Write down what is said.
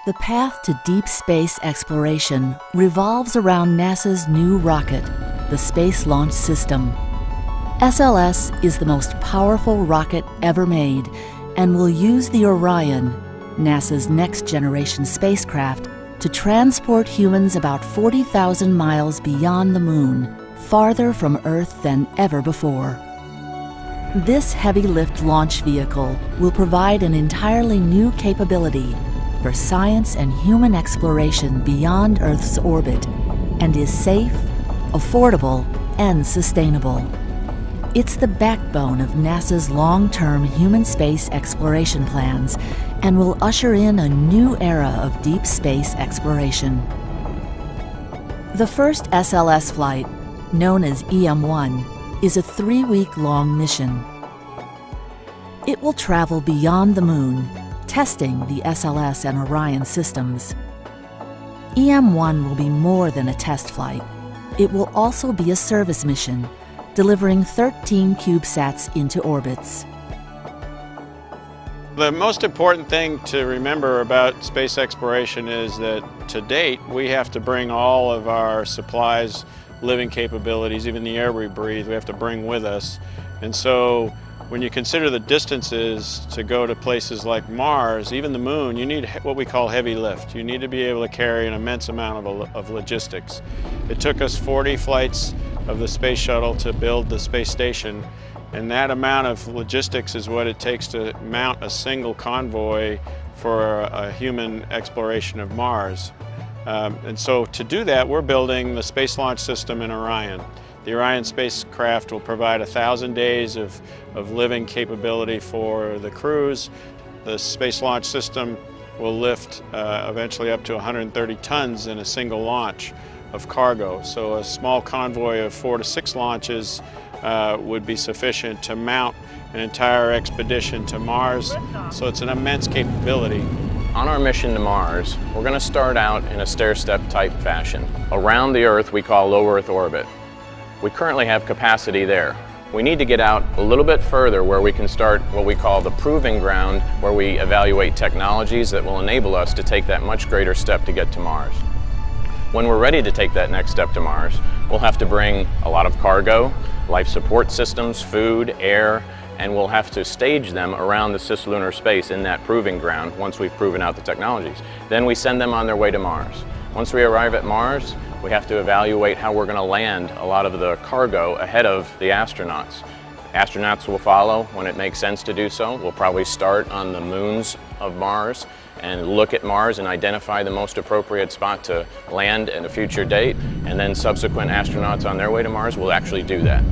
The path to deep space exploration revolves around NASA's new rocket, the Space Launch System. SLS is the most powerful rocket ever made and will use the Orion, NASA's next-generation spacecraft, to transport humans about 40,000 miles beyond the Moon, farther from Earth than ever before. This heavy-lift launch vehicle will provide an entirely new capability for science and human exploration beyond Earth's orbit, and is safe, affordable, and sustainable. It's the backbone of NASA's long-term human space exploration plans and will usher in a new era of deep space exploration. The first SLS flight, known as EM-1, is a 3-week-long mission. It will travel beyond the Moon, testing the SLS and Orion systems. EM-1 will be more than a test flight. It will also be a service mission, delivering 13 CubeSats into orbits. The most important thing to remember about space exploration is that to date we have to bring all of our supplies, living capabilities, even the air we breathe, we have to bring with us. And so when you consider the distances to go to places like Mars, even the Moon, you need what we call heavy lift. You need to be able to carry an immense amount of logistics. It took us 40 flights of the space shuttle to build the space station, and that amount of logistics is what it takes to mount a single convoy for a human exploration of Mars. And so to do that, we're building the Space Launch System in Orion. The Orion spacecraft will provide 1,000 days of living capability for the crews. The Space Launch System will lift eventually up to 130 tons in a single launch of cargo. So a small convoy of 4 to 6 launches would be sufficient to mount an entire expedition to Mars. So it's an immense capability. On our mission to Mars, we're going to start out in a stair-step type fashion. Around the Earth we call low Earth orbit. We currently have capacity there. We need to get out a little bit further where we can start what we call the proving ground, where we evaluate technologies that will enable us to take that much greater step to get to Mars. When we're ready to take that next step to Mars, we'll have to bring a lot of cargo, life support systems, food, air, and we'll have to stage them around the cislunar space in that proving ground once we've proven out the technologies. Then we send them on their way to Mars. Once we arrive at Mars, we have to evaluate how we're going to land a lot of the cargo ahead of the astronauts. Astronauts will follow when it makes sense to do so. We'll probably start on the moons of Mars and look at Mars and identify the most appropriate spot to land at a future date, and then subsequent astronauts on their way to Mars will actually do that.